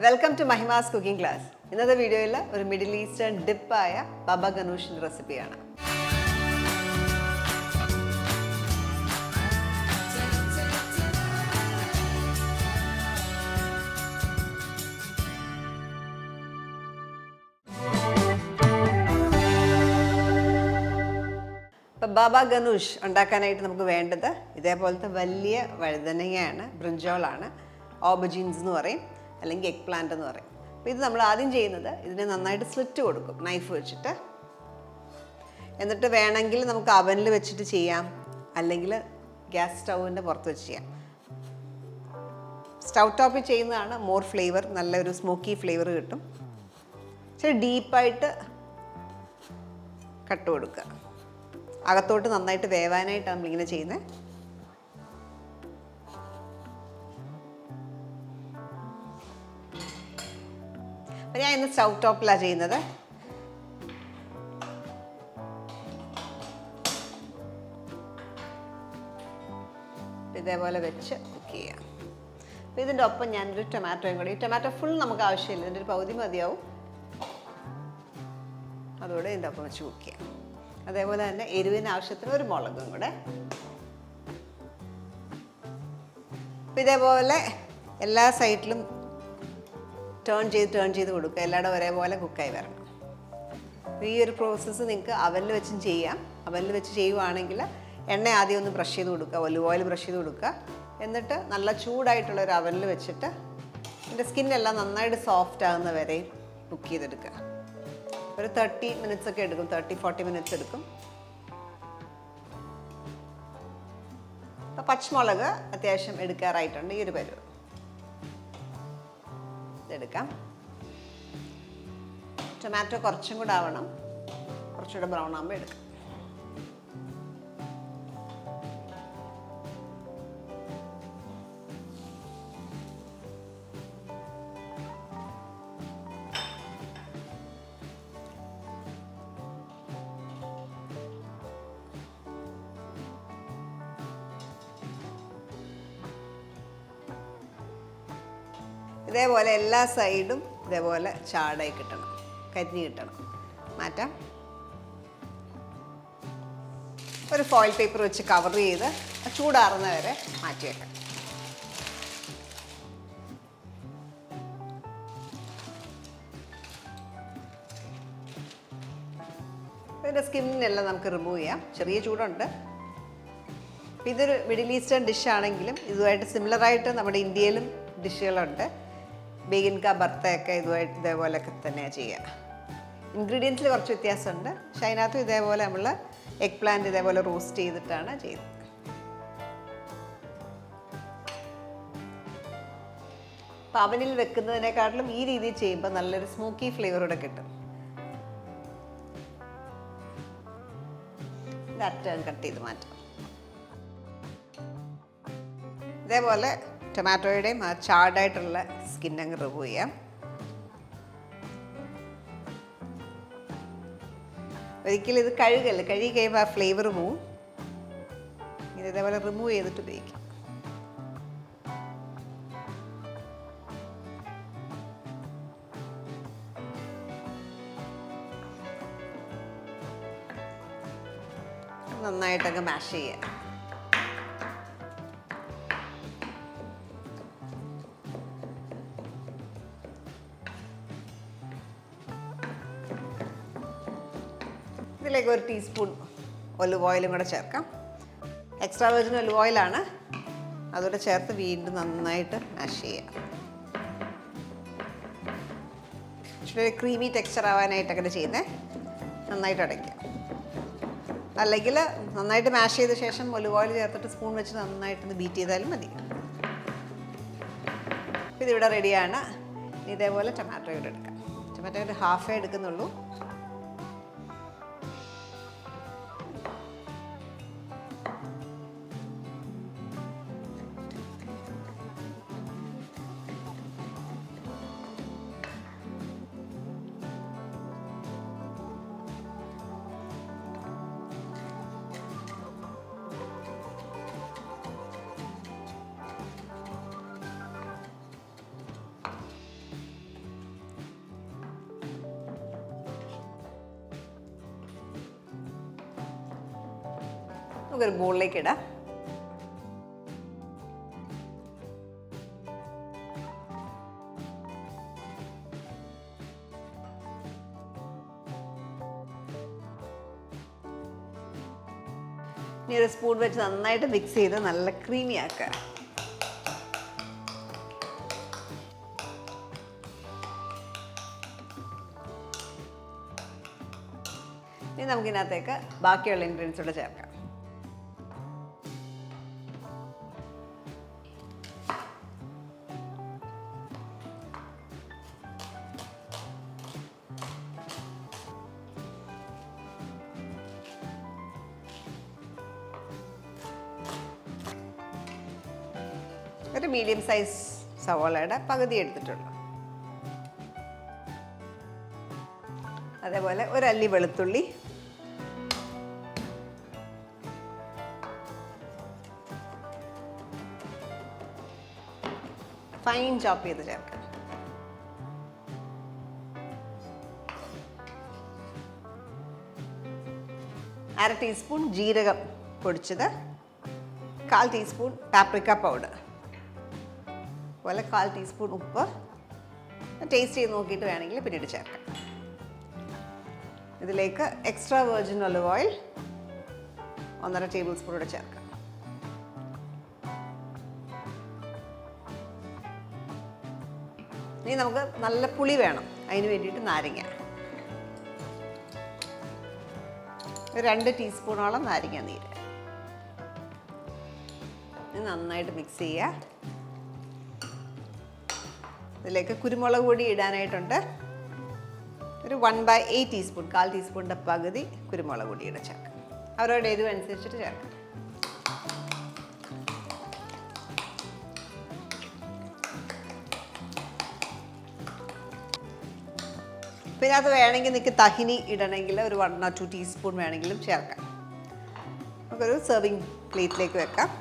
Welcome to Mahimas cooking class. In this video, a Middle Eastern dip Baba Ghanoush recipe. Baba Ghanoush ഉണ്ടാക്കാനായിട്ട് നമുക്ക് വേണ്ടത് ഇതേപോലത്തെ വലിയ വഴുതനങ്ങയാണ്, ബ്രിഞ്ചോളാണ്, aubergines എന്ന് പറയും, അല്ലെങ്കിൽ eggplant എന്ന് പറയും. അപ്പോൾ ഇത് നമ്മൾ ആദ്യം ചെയ്യുന്നത് ഇതിനെ നന്നായിട്ട് സ്ലിറ്റ് കൊടുക്കും നൈഫ് വെച്ചിട്ട്. എന്നിട്ട് വേണമെങ്കിൽ നമുക്ക് അവനിൽ വെച്ചിട്ട് ചെയ്യാം, അല്ലെങ്കിൽ ഗ്യാസ് സ്റ്റൗവിൻ്റെ പുറത്ത് വെച്ച് ചെയ്യാം. സ്റ്റൗ ടോപ്പിൽ ചെയ്യുന്നതാണ് മോർ ഫ്ലേവർ, നല്ലൊരു സ്മോക്കി ഫ്ലേവർ കിട്ടും. ഇച്ചിരി ഡീപ്പായിട്ട് കട്ട് കൊടുക്കുക. അകത്തോട്ട് നന്നായിട്ട് വേവാനായിട്ടാണ് നമ്മളിങ്ങനെ ചെയ്യുന്നത്. അപ്പോൾ ഞാൻ ഇന്ന് സ്റ്റൗ ടോപ്പിലാണ് ചെയ്യുന്നത്. ഇതേപോലെ വെച്ച് കുക്ക് ചെയ്യാം. അപ്പോൾ ഇതിൻ്റെ ഒപ്പം ഞാനൊരു ടൊമാറ്റോയും കൂടി, ഈ ടൊമാറ്റോ ഫുൾ നമുക്ക് ആവശ്യമില്ല, ഇതിൻ്റെ ഒരു പകുതി മതിയാവും. അതോടെ ഇതിൻ്റെ ഒപ്പം വെച്ച് കുക്ക് ചെയ്യാം. അതേപോലെ തന്നെ എരിവിന് ആവശ്യത്തിന് ഒരു മുളകും കൂടെ. അപ്പം ഇതേപോലെ എല്ലാ സൈഡിലും ടേൺ ചെയ്ത് കൊടുക്കുക, എല്ലായിടും ഒരേപോലെ കുക്കായി വരണം. ഈ ഒരു പ്രോസസ്സ് നിങ്ങൾക്ക് അവനിൽ വെച്ചും ചെയ്യാം. അവനിൽ വെച്ച് ചെയ്യുവാണെങ്കിൽ എണ്ണ ആദ്യം ഒന്ന് ബ്രഷ് ചെയ്ത് കൊടുക്കുക, ഒലിവ് ഓയിൽ ബ്രഷ് ചെയ്ത് കൊടുക്കുക. എന്നിട്ട് നല്ല ചൂടായിട്ടുള്ള ഒരു അവനിൽ വെച്ചിട്ട് ഇതിൻ്റെ സ്കിന്നെല്ലാം നന്നായിട്ട് സോഫ്റ്റ് ആകുന്ന വരെ കുക്ക് ചെയ്തെടുക്കുക. ഒരു 30 minutes ഒക്കെ എടുക്കും, 30-40 minutes എടുക്കും. അപ്പോൾ പച്ചമുളക് അത്യാവശ്യം എടുക്കാറായിട്ടുണ്ട്. ഈ ഒരു പരുവ് ഇതെടുക്കാം. ടൊമാറ്റോ കുറച്ചും കൂടെ ആവണം, കുറച്ചുകൂടെ ബ്രൗൺ ആകുമ്പോൾ എടുക്കാം. ഇതേപോലെ എല്ലാ സൈഡും ഇതേപോലെ ചാടായി കിട്ടണം, കരിഞ്ഞ് കിട്ടണം. മാറ്റാം. ഒരു ഫോയിൽ പേപ്പർ വെച്ച് കവർ ചെയ്ത് ചൂടാറുന്ന വരെ മാറ്റി വെക്കാം. ഇതിൻ്റെ സ്കിന്നെല്ലാം നമുക്ക് റിമൂവ് ചെയ്യാം. ചെറിയ ചൂടുണ്ട്. ഇതൊരു മിഡിൽ ഈസ്റ്റേൺ ഡിഷാണെങ്കിലും ഇതുമായിട്ട് സിമിലറായിട്ട് നമ്മുടെ ഇന്ത്യയിലും ഡിഷുകളുണ്ട്. ബേഗിൻ കാ ബർത്തയൊക്കെ ഇതേപോലെയൊക്കെ തന്നെയാണ് ചെയ്യുക. ഇൻഗ്രീഡിയൻസിൽ കുറച്ച് വ്യത്യാസമുണ്ട്, പക്ഷേ അതിനകത്തും ഇതേപോലെ നമ്മൾ എഗ് പ്ലാന്റ് ഇതേപോലെ റോസ്റ്റ് ചെയ്തിട്ടാണ് ചെയ്യുന്നത്. അവനിൽ വെക്കുന്നതിനേക്കാട്ടിലും ഈ രീതിയിൽ ചെയ്യുമ്പോൾ നല്ലൊരു സ്മോക്കി ഫ്ലേവറോടെ കിട്ടും. ഇത് അറ്റം കട്ട് ചെയ്ത് മാറ്റാം. ഇതേപോലെ ടൊമാറ്റോയുടെയും ആ ചാർഡായിട്ടുള്ള സ്കിൻ അങ്ങ് റിമൂവ് ചെയ്യാം. ഒരിക്കലും ഇത് കഴുകല്ല, കഴുകി കഴിയുമ്പോൾ ആ ഫ്ലേവർ പോവും. ഇതേപോലെ റിമൂവ് ചെയ്തിട്ട് ഉപയോഗിക്കാം. നന്നായിട്ടങ്ങ് മാഷ് ചെയ്യാം. ഇതിലേക്ക് ഒരു ടീസ്പൂൺ ഒലിവ് ഓയിലും കൂടെ ചേർക്കാം. എക്സ്ട്രാ വെർജിൻ ഒലിവ് ഓയിലാണ്. അതുകൂടെ ചേർത്ത് വീണ്ടും നന്നായിട്ട് മാഷ് ചെയ്യാം. ഇച്ചിരി ക്രീമി ടെക്സ്ചർ ആവാനായിട്ട് അങ്ങനെ ചെയ്യുന്നത്. നന്നായിട്ട് അടയ്ക്കാം. അല്ലെങ്കിൽ നന്നായിട്ട് മാഷ് ചെയ്ത ശേഷം ഒലിവ് ഓയിൽ ചേർത്തിട്ട് സ്പൂൺ വെച്ച് നന്നായിട്ടൊന്ന് ബീറ്റ് ചെയ്താലും മതി. ഇതിവിടെ റെഡിയാണ്. ഇതേപോലെ ടൊമാറ്റോ ഇവിടെ എടുക്കാം. ടൊമാറ്റോ ഒരു ഹാഫേ എടുക്കുന്നുള്ളൂ. നമുക്കൊരു ബോളിലേക്ക് ഇടാം. ഇനി ഒരു സ്പൂൺ വെച്ച് നന്നായിട്ട് മിക്സ് ചെയ്ത് നല്ല ക്രീമി ആക്കുക. ഇനി നമുക്കിതിനകത്തേക്ക് ബാക്കിയുള്ള ഇൻഗ്രീഡിയൻസ് കൂടെ ചേർക്കാം. ഒരു മീഡിയം സൈസ് സവോളയുടെ പകുതി എടുത്തിട്ടുള്ളൂ. അതേപോലെ ഒരു അല്ലി വെളുത്തുള്ളി, ഫൈൻ ചോപ്പ് ചെയ്ത് ചേർക്കാം. അര ടീസ്പൂൺ ജീരകം പൊടിച്ചത്, 1/4 ടീസ്പൂൺ പാപ്രിക്ക പൗഡർ, അതുപോലെ 1/4 ടീസ്പൂൺ ഉപ്പ്. ടേസ്റ്റ് ചെയ്ത് നോക്കിയിട്ട് വേണമെങ്കിൽ പിന്നീട് ചേർക്കാം. ഇതിലേക്ക് extra virgin olive oil 1.5 table spoon കൂടെ ചേർക്കാം. ഇനി നമുക്ക് നല്ല പുളി വേണം, അതിന് വേണ്ടിയിട്ട് നാരങ്ങ, ഒരു 2 ടീസ്പൂണോളം നാരങ്ങ നീര്. നന്നായിട്ട് മിക്സ് ചെയ്യുക. ഇതിലേക്ക് കുരുമുളക് പൊടി ഇടാനായിട്ടുണ്ട്. ഒരു 1/8 ടീസ്പൂൺ, 1/4 ടീസ്പൂണിൻ്റെ പകുതി കുരുമുളക് പൊടിയുടെ ചേർക്കാം. അവരവരുടെ എരിവ് അനുസരിച്ചിട്ട് ചേർക്കാം. പിന്നെ അത് വേണമെങ്കിൽ നിങ്ങൾക്ക് തഹിനി ഇടണമെങ്കിൽ ഒരു 1 or 2 ടീസ്പൂൺ വേണമെങ്കിലും ചേർക്കാം. നമുക്കൊരു സെർവിങ് പ്ലേറ്റിലേക്ക് വെക്കാം.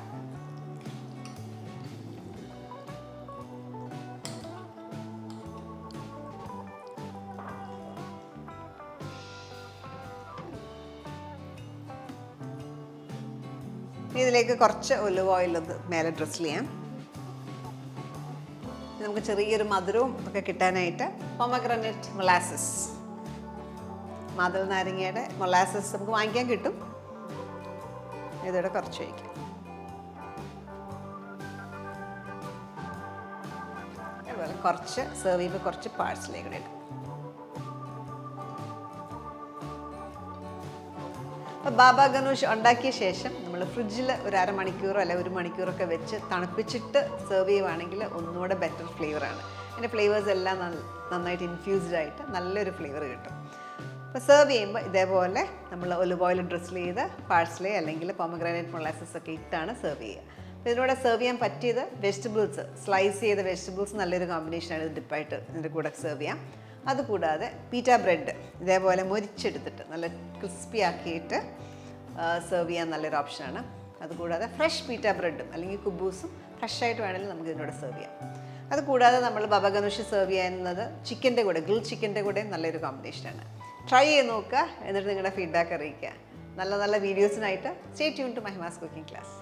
ഇതിലേക്ക് കുറച്ച് ഒലിവ് ഓയിൽ ഒന്ന് മേലെ ഡ്രിസിൽ ചെയ്യാം. നമുക്ക് ചെറിയൊരു മധുരവും ഒക്കെ കിട്ടാനായിട്ട് പൊമഗ്രാനൈറ്റ് മൊളാസസ്, മാതള നാരങ്ങയുടെ മൊളാസസ് നമുക്ക് വാങ്ങിക്കാൻ കിട്ടും. ഇതോടെ കുറച്ച് ഒഴിക്കാം. അതുപോലെ കുറച്ച് സെർവ് ചെയ്യുമ്പോൾ കുറച്ച് പാഴ്സലേ കൂടെ ഇടും. അപ്പോൾ ബാബ ഗനൂഷ് ഉണ്ടാക്കിയ ശേഷം നമ്മൾ ഫ്രിഡ്ജിൽ ഒരു അരമണിക്കൂറോ അല്ലെ 1 മണിക്കൂറൊക്കെ വെച്ച് തണുപ്പിച്ചിട്ട് സെർവ് ചെയ്യുവാണെങ്കിൽ ഒന്നുകൂടെ ബെറ്റർ ഫ്ലേവറാണ്. അതിൻ്റെ ഫ്ലേവേഴ്സ് എല്ലാം നന്നായിട്ട് ഇൻഫ്യൂസ്ഡ് ആയിട്ട് നല്ലൊരു ഫ്ലേവർ കിട്ടും. അപ്പോൾ സെർവ് ചെയ്യുമ്പോൾ ഇതേപോലെ നമ്മൾ ഒലിവ് ഓയിൽ ഡ്രിസിൽ ചെയ്ത് പാഴ്സലേ അല്ലെങ്കിൽ പൊമഗ്രാനൈറ്റ് മൊളാസസ് ഒക്കെ ഇട്ടാണ് സെർവ് ചെയ്യുക. അപ്പോൾ ഇതിലൂടെ സെർവ് ചെയ്യാൻ പറ്റിയത് വെജിറ്റബിൾസ്, സ്ലൈസ് ചെയ്ത വെജിറ്റബിൾസ് നല്ലൊരു കോമ്പിനേഷനാണ്. ഇത് ഡിപ്പായിട്ട് ഇതിൻ്റെ കൂടെ സെർവ് ചെയ്യാം. അതുകൂടാതെ പീറ്റ ബ്രെഡ് ഇതേപോലെ മൊരിച്ചെടുത്തിട്ട് നല്ല ക്രിസ്പി ആക്കിയിട്ട് സെർവ് ചെയ്യാൻ നല്ലൊരു ഓപ്ഷനാണ്. അതുകൂടാതെ ഫ്രഷ് പീറ്റ ബ്രെഡും അല്ലെങ്കിൽ കുബൂസും ഫ്രഷായിട്ട് വേണമെങ്കിൽ നമുക്ക് ഇതിനോട് സെർവ് ചെയ്യാം. അതുകൂടാതെ നമ്മൾ ബബ ഗനൂഷ് സെർവ് ചെയ്യുന്നത് ചിക്കൻ്റെ കൂടെ, ഗ്രിൽ ചിക്കൻ്റെ കൂടെ നല്ലൊരു കോമ്പിനേഷനാണ്. ട്രൈ ചെയ്ത് നോക്കുക, എന്നിട്ട് നിങ്ങളുടെ ഫീഡ്ബാക്ക് അറിയിക്കുക. നല്ല നല്ല വീഡിയോസിനായിട്ട് stay tuned to Mahima's cooking class.